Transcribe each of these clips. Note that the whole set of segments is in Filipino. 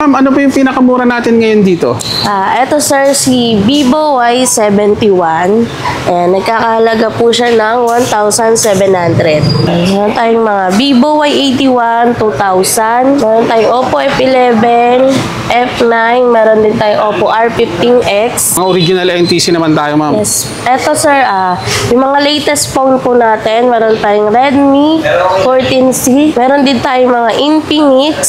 Ma'am, ano po yung pinakamura natin ngayon dito? Ito sir, si Vivo Y71. Nagkakahalaga po siya ng 1,700. Meron tayong mga Vivo Y81, 2,000. Meron tayong Oppo F11, F9. Meron din tayong Oppo R15X. Mga original NTC naman tayo, ma'am. Yes. Ito sir, yung mga latest phone po natin, meron tayong Redmi 14C. Meron din tayong mga Infinix.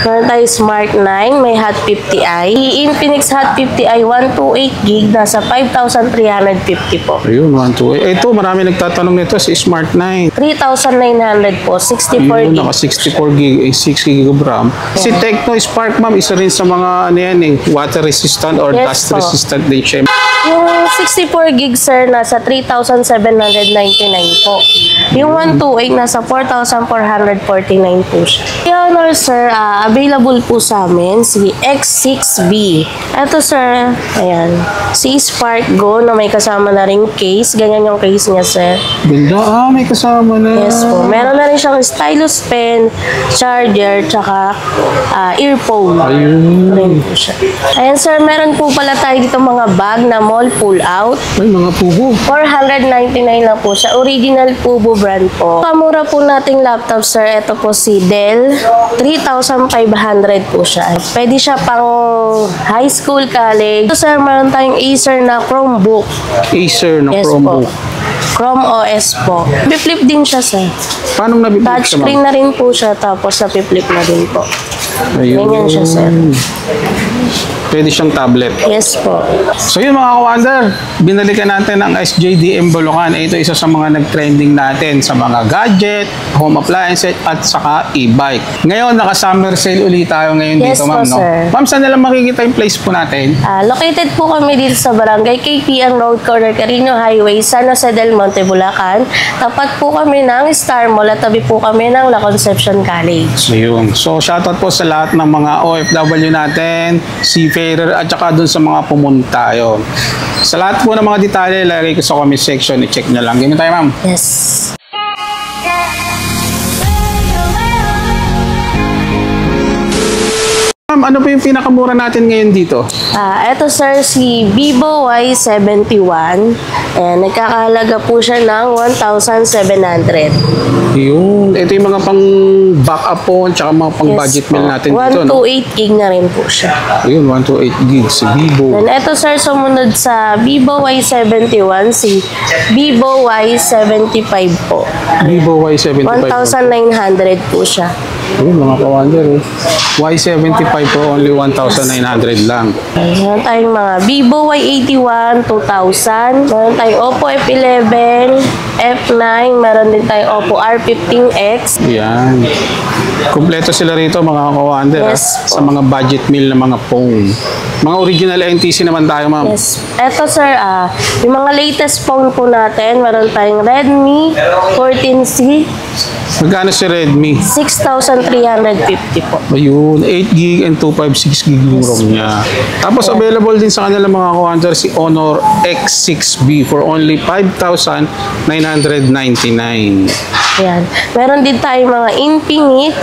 Meron tayong Smart 9, may Hot 50i. Infinix Hot 50i 128GB, nasa 5,350 po. Ayun, 128. Ito, marami nagtatanong nito, si Smart 9. 3,900 po, 64GB. Ayun, naka 64GB, 6GB of RAM. Si Tecno Spark, ma'am, isa rin sa mga, ano yan, water resistant or Yes dust po. resistant din siya. Yung 64GB sir, nasa 3,799 po. Yung 128, nasa 4,449 po siya. Yung Honor sir, available po sa amin, si X6B. Ito sir, ayan, si Spark Go na may kasama na ring case. Ganyan yung case niya sir. Ganda, may kasama na. Yes po. Meron na rin siyang stylus pen, charger, tsaka earphone. Ayun. Rin po siya. Ayan sir, meron po pala tayo dito mga bag na mall pull out. Ay, mga pugo. 499 lang po siya. Original Pubo brand po. Kamura po nating laptop sir. Ito po si Dell. 3,500 po siya. Pwede siya pang high school, college. Ito sir, meron tayong Acer na Chromebook. Acer na Yes Chromebook. po. Chrome OS po. Flip din siya sir. Paano nabibig siya, Touchscreen ma'am? na rin po siya. Tapos napiflip na din po. Ayun. Ganyan siya sir. Pwede siyang tablet. Yes po. So yun mga ka-wonder, binalikan natin ang SJDM Bulacan. Ito isa sa mga nag-trending natin sa mga gadget, home appliances at saka e-bike. Ngayon, naka-summer sale ulit tayo ngayon Yes dito, ma'am. po, No? sir. Ma'am, saan nila makikita yung place po natin? Located po kami dito sa Barangay KPN Road, Corner Carino Highway, San Jose del Monte, Bulacan. Tapat po kami ng Star Mall at tabi po kami ng La Concepcion College. So yun. So shoutout po sa lahat ng mga OFW natin, seafarer at saka dun sa mga pumunta. Yun. Sa lahat po ng mga detalye, lagay ko sa comment section. I-check nyo lang. Ganyan tayo, ma'am. Yes. Ma'am, ano po yung pinakamura natin ngayon dito? Ito sir, si Vivo Y71. Nagkakahalaga po siya ng 1,700. Yun. Ito yung mga pang backup phone tsaka mga pang budget meal natin dito, no? 128GB na rin po siya. Ayun, 128 gigs si Vivo. Then ito sir, sumunod sa Vivo Y71, si Vivo Y75 po. Vivo Y75. 1,900 po siya. Ayun, mga ka-wonder. Y75 po, only 1,900 lang. Meron tayong mga Vivo Y81, 2,000. Meron tayong Oppo F11, F9. Meron din tayong Oppo R15X. Yan. Kompleto sila rito, mga ka-wonder. Yes, sa mga budget meal na mga phone. Mga original NTC naman tayo, ma'am. Yes. Ito sir, yung mga latest phone po natin, meron tayong Redmi 14C, Magkano si Redmi? 6,350 po. Ayun, 8 gig and 256 gig yung ROM niya. Tapos available din sa kanila mga ka-wonder si Honor X6B for only 5,999. Ayan. Meron din tayong mga Infinix,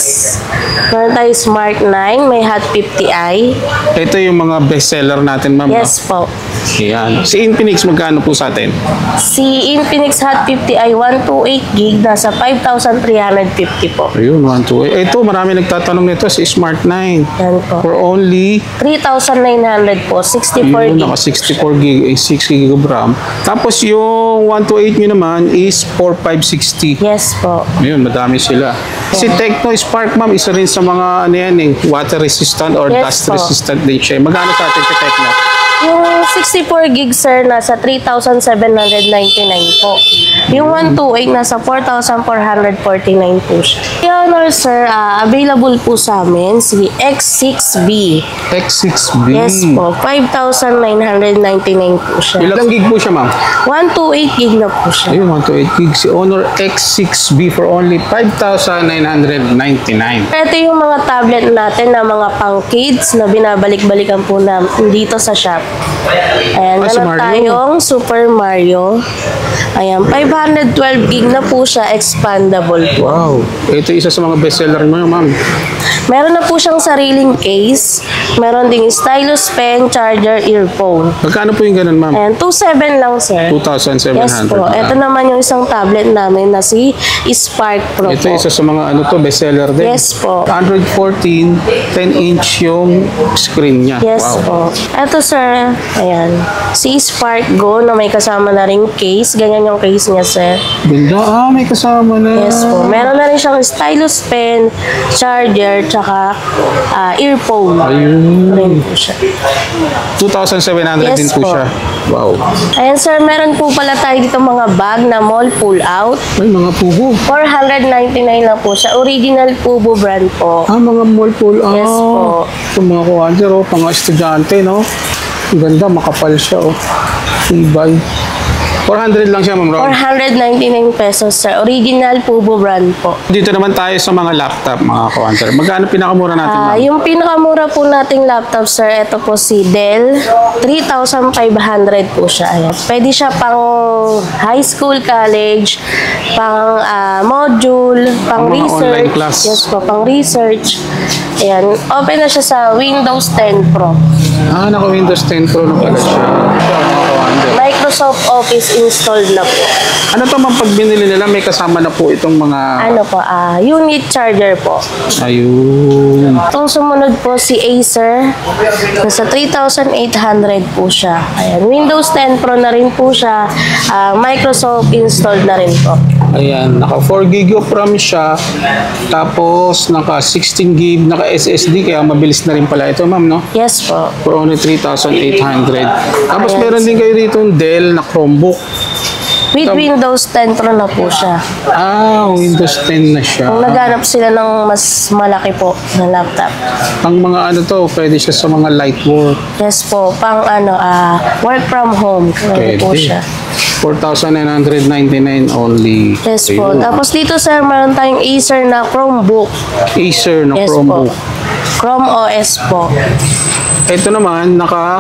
meron tayong Smart 9, may Hot 50i. Ito yung mga bestseller natin, ma'am. Yes po. Ayan. Si Infinix, magkano po sa atin? Si Infinix Hot 50i 128GB, nasa 5,350 po. Ayun, 128. Ito, marami nagtatanong nito si Smart 9. Yan po. For only 3,900 po, 64 yun, GB. naka 64 gig, 6 gig of RAM. Tapos yung 128 nyo naman is 4560. Yes po. Ayun, madami sila. Si Tecno Spark, ma'am, isa rin sa mga ano yan, water resistant or Yes dust po. resistant din siya. Magkano sa atin si Tecno? Yung 64GB sir, nasa 3,799 po. Yung 128, nasa 4,449 po siya. Yung Honor sir, available po sa amin, si X6B. X6B. Yes po, 5,999 po siya. Ilang gig po siya, ma'am? 128GB na po siya. Ayun, 128 gig. Si Honor X6B for only 5,999. Ito yung mga tablet natin na mga pang kids na binabalik-balikan po na dito sa shop. Ayan, si meron Mario. tayong Super Mario. Ayan, 500 212 gig na po siya, expandable po. Wow. Ito isa sa mga bestseller mo, ma'am. Meron na po siyang sariling case. Meron ding stylus pen, charger, earphone. Magkano po yung ganun, ma'am? And 2,700 lang, sir. 2,700. Yes po. Ito naman yung isang tablet namin na si Spark Pro Ito po. isa sa mga ano to, bestseller din. Yes po. Android 14, 10-inch yung screen niya. Yes Wow. po. Ito, sir. Ayan. Si Spark Go na may kasama na ring case. Ganyan yung case niya, sir. Ganda. May kasama na. Yes po. Meron na rin siyang stylus pen, charger, tsaka earphone. Ayun. Rin po siya. 2,700 Yes din po po. siya. Wow. Ayan, sir. Meron po pala tayo dito mga bag na mall pull out. Ay, mga pugo. 499 lang po siya. Original Pubo brand po. Mga mall pool. Yes po. Ito mga kuwander, pang estudyante, no? Ang ganda, makapal siya, oh. Tibay. 400 lang siya, ma'am Ron. 499 pesos, sir. Original Pubo brand po. Dito naman tayo sa mga laptop, mga kuwander. Magkano pinakamura natin, ma'am? Yung pinakamura po nating laptop, sir, ito po si Dell. 3,500 po siya. Ayan. Pwede siya pang high school, college, pang module, pang Pang mga research. online class. Yes po, pang research. Ayan. Open na siya sa Windows 10 Pro. Naka-Windows 10 Pro na pala siya. Ito, mga kuwander. Microsoft Office installed na po. Ano to, ma'am, pag binili nila, may kasama na po itong mga... Ano po, unit charger po. Ayun. Itong sumunod po si Acer. Nasa 3,800 po siya. Ayan. Windows 10 Pro na rin po siya. Microsoft installed na rin po. Ayan, naka 4 GB of RAM siya. Tapos, naka 16 GB, naka SSD, kaya mabilis na rin pala ito, ma'am, no? Yes po. For only 3,800. Tapos, Ayan. meron din kayo dito yung Dell na Chromebook. With Windows 10 Pro na po siya. Windows 10 na siya. Kung naghanap sila ng mas malaki po na laptop. Ang mga ano to, pwede siya sa mga light work. Yes po. Pang work from home. Pwede po siya. 4,999 only. Yes po. Ayun. Tapos dito, sir, meron tayong Acer na Chromebook. Acer na Yes Chromebook. po. Chrome OS po. Ito naman, naka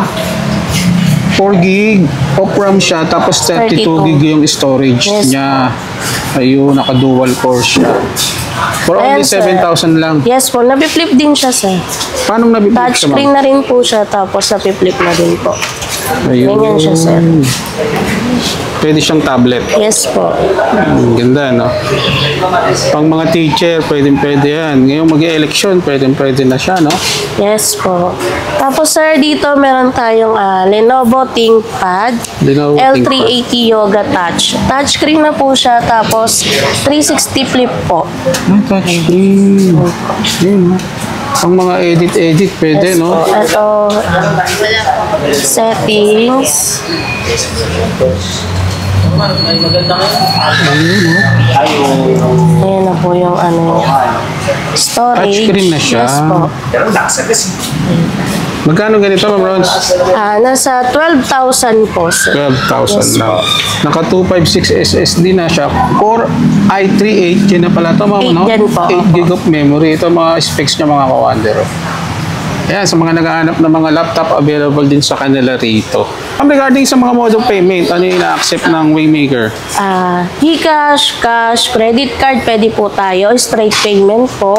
4 GB of RAM siya, tapos 32 GB yung storage Yes niya. Ayun, naka dual core siya. For only Ayan, sir. 7,000 lang. Yes po. Nabi-flip din siya, sir. Paano nabibig siya, Touchscreen ma'am? na rin po siya, tapos napi-flip na din po. Ayun. Ganyan siya, sir. Pwede siyang tablet. Yes po. Ganda, no? Pang mga teacher, pwede yan. Ngayon mag-election, pwede na siya, no? Yes po. Tapos, sir, dito meron tayong Lenovo ThinkPad Lenovo L380 Yoga Touch. Touchscreen na po siya, tapos 360 flip po. Touchscreen. Yun, no? Pang mga edit, pwede, Yes no? po. Ito, settings. Ayan na po yung storage. Touchscreen na siya. Yes po. Magkano ganito, Ma'am Rons? Nasa 12,000 po, sir. 12,000 Yes, lang. Naka 256 SSD na siya. Core i3 8 na pala ito, ma'am, 8 no? yan po. 8 GB of memory. Ito mga specs niya, mga kawander. Ayan, sa mga naghahanap ng mga laptop, available din sa kanila rito. Regarding sa mga mode of payment, ano yung ina-accept ng Waymaker? GCash, cash, credit card, pwede po tayo. Straight payment po.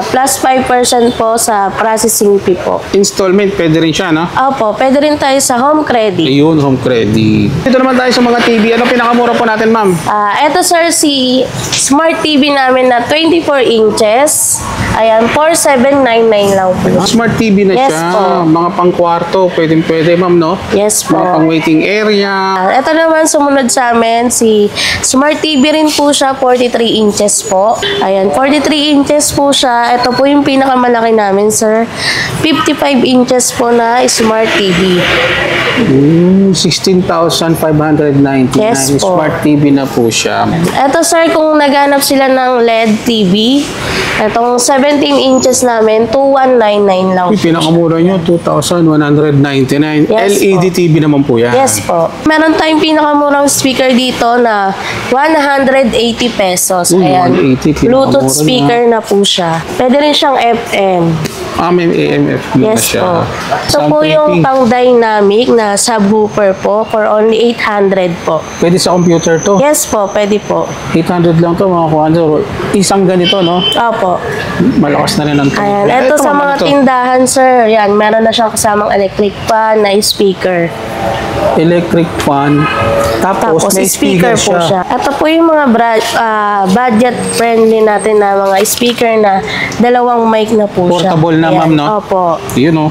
Plus 5% po sa processing fee po. Installment, pwede rin siya, no? Opo, pwede rin tayo sa home credit. Ayun, home credit. Dito naman tayo sa mga TV. Ano pinakamura po natin, ma'am? Ito, sir, si Smart TV namin na 24 inches. Ayan, 4,799 lang po. Smart TV na Yes siya. po. Mga pang-kwarto, pwede, ma'am, no? Yes po. Mga pang-waiting area. Ito naman sumunod sa amin, si Smart TV rin po siya, 43 inches po. Ayan, 43 inches po siya. Ito po yung pinakamalaki namin, sir. 55 inches po na Smart TV. 16,599. Yes po. Smart TV na po siya. Ito, sir, kung naghanap sila ng LED TV, itong 17 inches namin, 2,199 lang. Yung pinakamura nyo, 2,199. Yes LED TV naman po yan. Yes po. Meron tayong pinakamurang speaker dito na 180 pesos. Uy, Ayan. 180, Bluetooth pinakamura speaker na po siya. Pwede rin siyang FM. May AM/FM na Yes siya. po. Ito Sound po yung taping. pang dynamic na na subwoofer po for only 800 po. Pwede sa computer to. Yes po, pwede po. 800 lang to mga kuwander. Isang ganito, no? Opo. Malakas na rin ang tunog. Ayan, ito sa mga tindahan, sir. Yan, meron na siyang kasamang electric fan na speaker. Electric fan. Tapos may speaker po siya. siya. Ito po yung mga budget-friendly natin na mga speaker na dalawang mic na po siya. Portable na, Ayan, ma'am, no? Opo. Yun, no?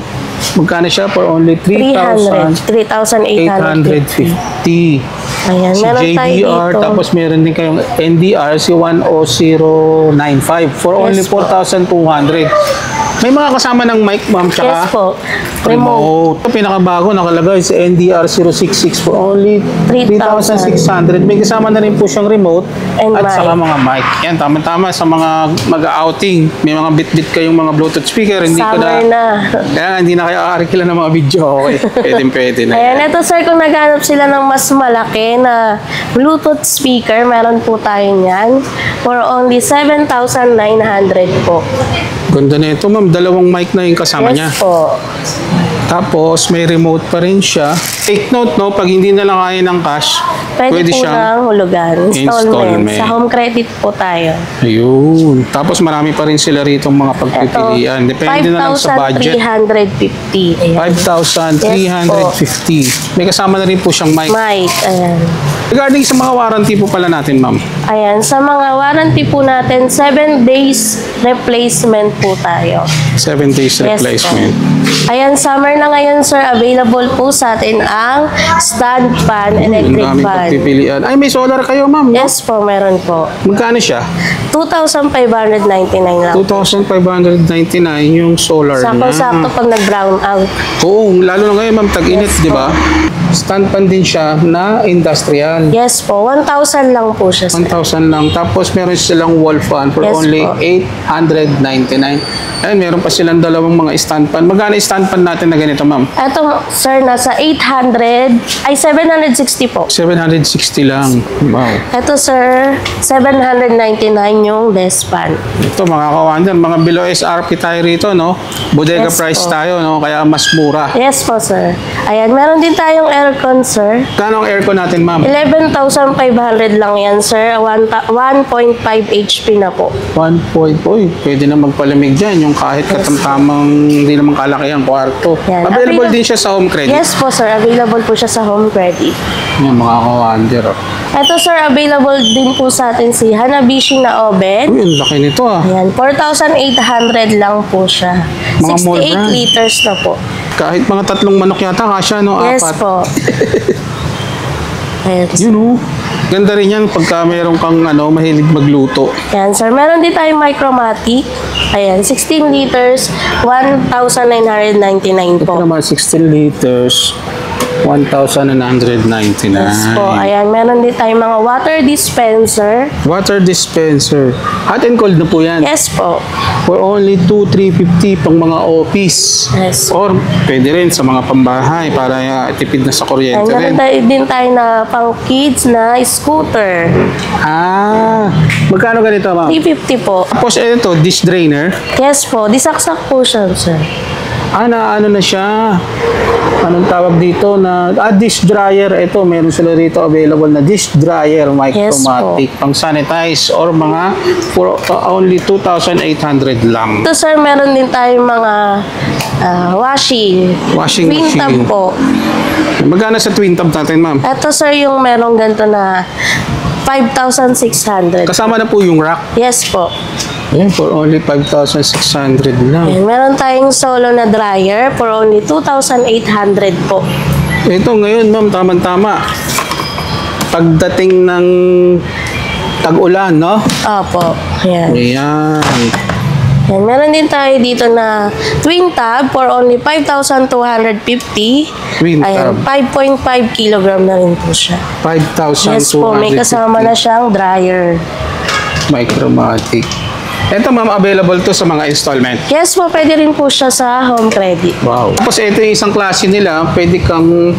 Magkano siya for only 3,850. 3,850. Ayan, Si meron tayo JBR, dito. tapos meron din kayong NDR, si 10095 for only Yes po. 4,200. May mga kasama ng mic, ma'am, tsaka Yes po. remote. Ito pinakabago, nakalagay sa NDR 066 for only 3,600. May kasama na rin po siyang remote And at mic. saka mga mic. Yan, tama-tama sa mga mag-outing. May mga bit-bit kayong mga Bluetooth speaker. Hindi ko Summer na. Kaya nga, hindi na kayo aarikila ng mga video. Okay, pwede na. Ayan, ito sir, kung naghanap sila ng mas malaki na Bluetooth speaker, meron po tayo niyan for only 7,900 po. Ganda na ito, ma'am. Dalawang mic na yung kasama niya. Yes po. Tapos, may remote pa rin siya. Take note, no? Pag hindi na lang kaya ng cash, Pwede po siyang ng hulugan. Installment. installment. Sa home credit po tayo. Ayun. Tapos, marami pa rin sila rito mga pagpipilian. Depende na lang sa budget. 5,350. Ayan. 5,350. May kasama na rin po siyang mic. Mic. Ayan. Regarding sa mga warranty po pala natin, ma'am. Ayan. Sa mga warranty po natin, 7 days replacement po tayo. 7 days Yes replacement. po. Ayan, summer na ngayon, sir. Available po sa atin ang stand fan, Ang electric daming fan. pagpipilian. Ay, may solar kayo, ma'am. No? Yes po, meron po. Magkano siya? 2,599 lang. 2,599 yung solar na. Sakto-sakto pag nag-brown out. Oo, lalo na ngayon, ma'am, tag-init, Yes, di ba? Stand pan din siya na industrial. Yes po, 1,000 lang po siya, sir. 1,000 lang. Tapos meron silang wall fan for Yes only po. 899. Ayun, meron pa silang dalawang mga stand pan. Magkano yung stand pan natin na ganito, ma'am? Ito, sir, nasa 760 po. 760 lang. Wow. Ito, sir, 799 yung desk fan. Ito, mga kawander, mga below SRP tayo rito, no? Bodega Yes price po. tayo, no? Kaya mas mura. Yes po, sir. Ayan, meron din tayong aircon, sir. Kano ang aircon natin, ma'am? 11,500 lang yan, sir. 1.5 HP na po. 1 Uy, pwede na magpalamig dyan. Yung kahit katamtamang, hindi naman kalaki ang kwarto. Yan. Available din siya sa home credit. Yes po, sir. Available po siya sa home credit. Yan, mga kawander. Ito, sir, available din po sa atin si Hanabishi na oven. Uy, ang laki nito, ah. Ayan, 4,800 lang po siya. Mga mall 68 brand. liters na po. Kahit mga 3 manok yata, kasya, no? Yes 4. po. Ayan. Yun, oh. Ganda rin yan pagka meron kang mahilig magluto. Yan, sir. Meron din tayong Micromatic. Ayan, 16 liters, 1,999 Ito po. naman, 16 liters, 1,999. Yes po. Ayan, meron din tayong mga water dispenser. Water dispenser. Hot and cold na po yan. Yes po. For only 2,350 pang mga office. Yes. Or pwede rin sa mga pambahay para tipid na sa Ayan, kuryente meron rin. din tayo na pang kids na scooter. Ah, magkano ganito, ma'am? 350 po. Tapos ito, dish drainer. Yes po. Disaksak po siya, sir. Ano na siya? Anong tawag dito na dish dryer. Ito, meron sila rito available na dish dryer Micromatic pang sanitize or mga for only 2,800 lang. Ito, sir, meron din tayong mga washing. Washing Twin tub machine. po. Magkano sa twin tub natin, ma'am? Ito, sir, yung merong ganito na 5,600. Kasama na po yung rack. Yes po. Ayan, for only 5,600 lang. Ayan, meron tayong solo na dryer for only 2,800 po. Ito ngayon, ma'am, tama-tama. Pagdating ng tag-ulan, no? Opo. Ayan. Ayan. Ayan. Meron din tayo dito na twin tub for only 5,250. Twin Ayan, tub. 5.5 kilogram na rin po siya. 5,250. Yes po, may kasama na siyang dryer. Micromatic. Ito, ma'am, available to sa mga installment. Yes po, pwede rin po siya sa home credit. Wow. Tapos ito yung isang klase nila, pwede kang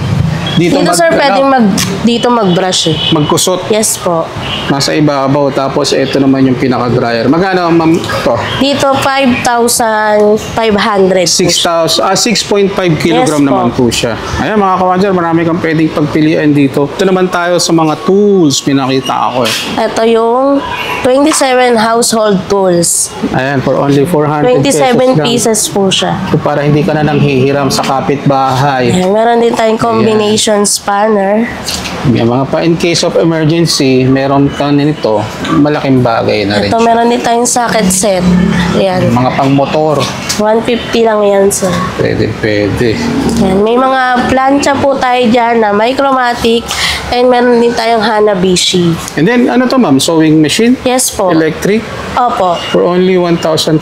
Dito sir, pwedeng dito mag-brush eh. magkusot. Yes po. Nasa ibabaw. Tapos ito naman yung pinaka-dryer. Magkano, ma'am, to? Dito 5,500. 6.5 kilogram Yes, naman po siya. Ayan mga kawander, marami kang pwedeng pagpilian dito. Ito naman tayo sa mga tools. Pinakita ako eh. Ito yung 27 household tools. Ayan, for only 400 27 lang. pieces po siya. So, para hindi ka na nang hihiram sa kapitbahay. Ayan, meron din tayong combination spanner. May mga pa in case of emergency, meron ka nito, malaking bagay na rin. Ito, meron din tayong socket set. Ayan. Mga pang motor. 150 lang yan, sir. Pwede. Ayan. May mga plancha po tayo dyan na micromatic and meron din tayong Hanabishi. And then, ano to ma'am? Sewing machine? Yes po. Electric? Opo. For only 1,500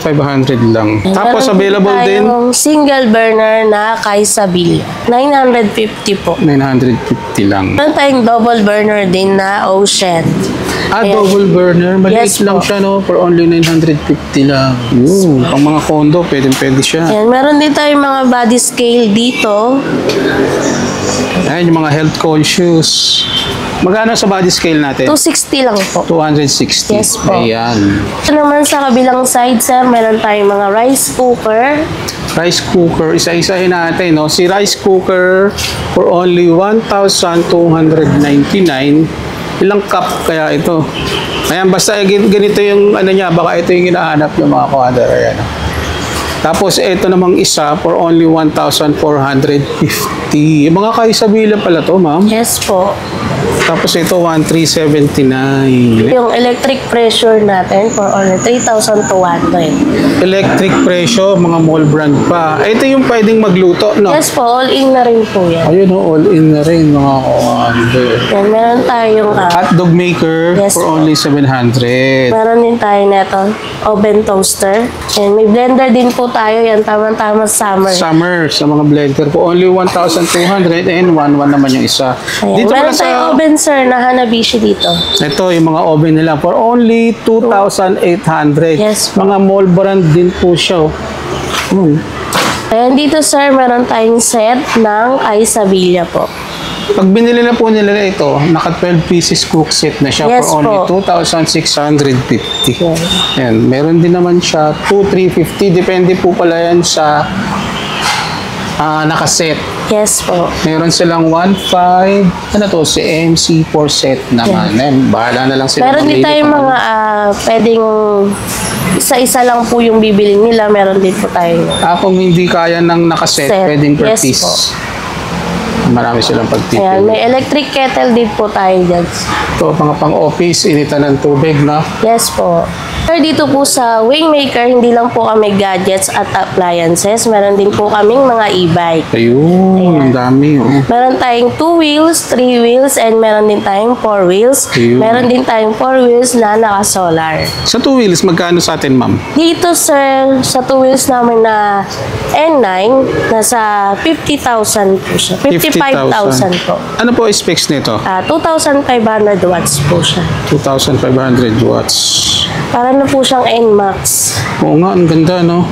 lang. Tapos Meron available din tayong single burner na Kaisabilla. 950 po. 950 lang. Meron tayong double burner din na Ocean. Ayan. Double burner. Maliit Yes lang po. siya, no? For only 950 lang. Pang mga condo, pwede siya. Ayan, meron din tayong mga body scale dito. Ayan, yung mga health conscious. Magkano sa body scale natin? 260 lang po. 260. Yes po. Ayan. Ito naman sa kabilang side, sir, meron tayong mga rice cooker. Rice cooker, isa-isahin natin, no? Si rice cooker for only 1,299. Ilang cup kaya ito? Ayan, basta ganito yung ano niya, baka ito yung hinahanap yung mga kawander. Ayan. Tapos ito namang isa for only 1,450. Yung mga Kaisabilla pala to, ma'am. Yes po. Tapos ito 1,379. Yung electric pressure natin for only 3,200. Electric presyo, mga mall brand pa. Ito yung pwedeng magluto, no? Yes po, all-in na rin po yan. Ayun, no, all in na rin mga kawander. Yan, meron tayong Hotdog maker Yes for po. only 700. meron din tayo neto, oven toaster. And may blender din po tayo. Yan, tamang-tama summer. Summer sa mga blender po only 1,200 and 1,1 naman yung isa. Ayan. Dito Meron pala tayong sa oven, sir, na Hanabishi dito. ito yung mga oven nila for only 2,800. Yes po. Mga mall brand din po siya. Ayan, dito, sir, meron tayong set ng Kaisabilla po. Pag binili na po nila ito, naka 12 pieces cook set na siya Yes for only po. 2,650. Yan. Ayan, meron din naman siya 2,350. Depende po pala yan sa nakaset. Yes po. Meron silang 1.5, ano to, si MC4 set naman. Ayan, bahala na lang sila. Meron din mamili tayong kung mga pwedeng isa-isa lang po yung bibili nila. Meron din po tayo. kung hindi kaya ng nakaset, Set. pwedeng per Yes piece. po. Marami silang Ayan, pagtipid. may electric kettle din po tayo dyan. Ito, mga pang-office, initan ng tubig, no? Yes po. Sir, dito po sa Wingmaker, hindi lang po kami gadgets at appliances. Meron din po kaming mga e-bike. Ayun, ang dami. Oh. Meron tayong 2 wheels, 3 wheels, and meron din tayong 4 wheels. Ayun. Meron din tayong 4 wheels na naka-solar. Sa two wheels, magkano sa atin, ma'am? Dito, sir, sa 2 wheels namin na N9, nasa 50,000 po siya. 55,000 po. Ano po specs nito? 2,500 watts po siya. 2,500 watts. Para na po siyang NMAX. Oo nga, ang ganda, no?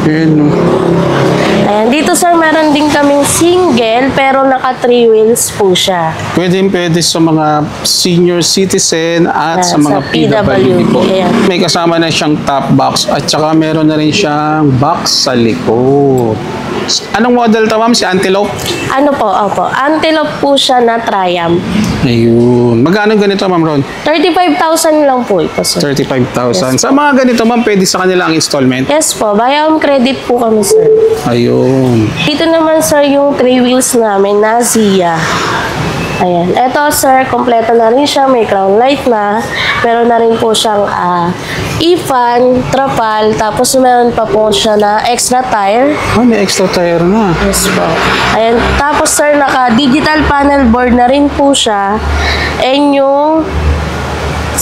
Ayan, no? Ayan, dito, sir, meron din kaming single pero naka 3 wheels po siya. Pwede sa mga senior citizen at sa mga sa PWD po. Ayan. May kasama na siyang top box at saka meron na rin siyang box sa likod. Anong model to, ma'am? Si Antelope? Ano po, opo. Antelope po siya na Triumph. Ayun. Magkano ganito, ma'am Ron? 35,000 lang po ito, sir. 35,000. Sa mga ganito, ma'am, pwede sa kanila ang installment? Yes po, buy on credit po kami, sir. Ayun. Dito naman, sir, yung 3 wheels namin na Zia. Ayan. Ito, sir, kompleto na rin siya. May crown light na. Meron na rin po siyang e-fan, trapal. Tapos meron pa po siya na extra tire. May extra tire na. Yes po. Ayan. Tapos, sir, naka-digital panel board na rin po siya. And yung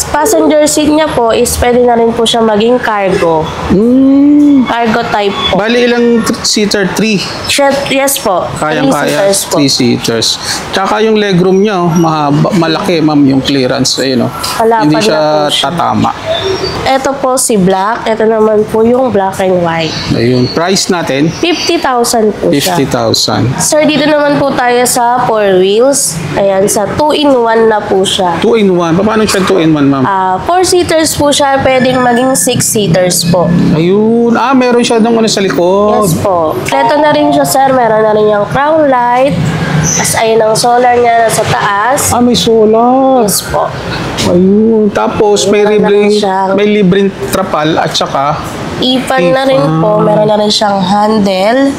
Passenger seat niya po is pwede na rin po siya maging cargo. Cargo type po. Bali, ilang seater? 3. Yes po. Kayang-kaya, 3 seaters po. 3 seaters. Tsaka yung legroom niya, malaki, ma'am, yung clearance. Ayun, Palapad hindi na siya po siya. tatama. Ito po si black. Ito naman po yung black and white. Ayun, price natin, 50,000 po siya. 50,000. Sir, dito naman po tayo sa 4 wheels. Ayan, sa 2-in-1 na po siya. 2-in-1. Paano siya 2-in-1, ma'am? 4 seaters po siya, pwedeng maging 6 seaters po. Ayun. Meron siya nung sa likod. Yes po. Ito na rin siya, sir. Meron na rin yung crown light. As ayun ang solar niya nasa taas. May solar. Yes po. Ayun. Tapos, may Meron na rin libreng, siyang- may libreng trapal at saka, Ipan na rin po. Meron na rin siyang handle.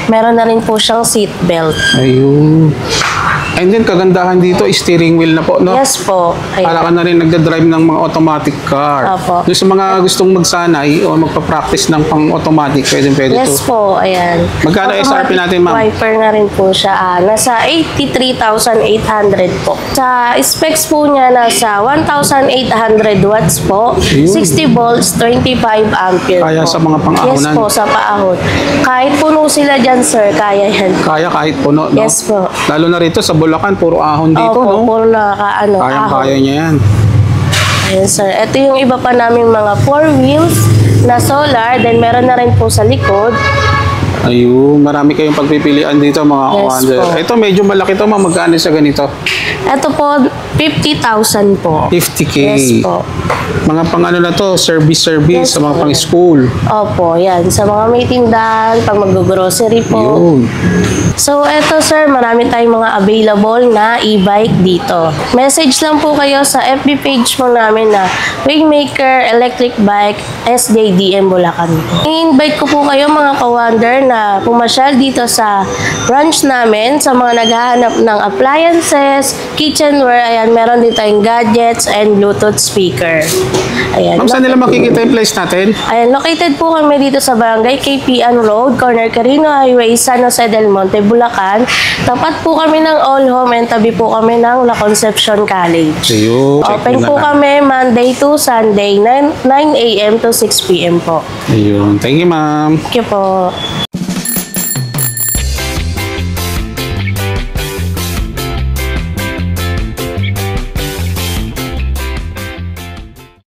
Meron na rin po siyang seat belt. ayun. And then, kagandahan dito, steering wheel na po, no? Yes po. Para ka Ayan. na rin nagda-drive ng mga automatic car. Opo. Doon sa mga gustong magsanay o magpa-practice ng pang-automatic, pwede Yes to. po. Ayan. Magkano SRP natin, ma'am? Wiper na rin po siya. Nasa 83,800 po. Sa specs po niya, nasa 1,800 watts po. Ayun. 60 volts, 25 ampere Kaya po. sa mga pang-ahonan. Yes po, sa paahon. Kahit puno sila dyan, sir, kaya yan. Kaya kahit puno, no? Yes po. Lalo na rito sa Bulacan, puro ahon dito, Opo, no? puro ahon. Kaya niya yan. Ayan, sir. Ito yung iba pa naming mga 4 wheels na solar. Then, meron na rin po sa likod. Ayun, marami kayong pagpipilian dito, mga Yes kawander. po. Ito, medyo malaki to, ma'am. Magkano sa ganito? Ito po, 50,000 po. 50K. Yes po. Mga pang ano na to, service Yes sa mga po. pang school. Opo, yan. Sa mga may tindahan, pag mag-grocery po. Yun. So, eto sir, marami tayong mga available na e-bike dito. Message lang po kayo sa FB page mo namin na Wingmaker Electric Bike SJDM Bulacan. I-invite ko po kayo mga kawander na pumasyal dito sa branch namin sa mga naghahanap ng appliances, kitchenware. Ayan, meron din tayong gadgets and Bluetooth speaker. Ayan. Ma'am, saan nila makikita yung place natin? Ayan, located po kami dito sa Barangay KPN Road, Corner Carino Highway, San Jose del Monte, Bulacan. Tapat po kami ng All Home and tabi po kami ng La Concepcion College. Ayun. check Open nyo na po lang. kami Monday to Sunday, 9 a.m. to 6 p.m. po. Ayun. Thank you, ma'am. Thank you po.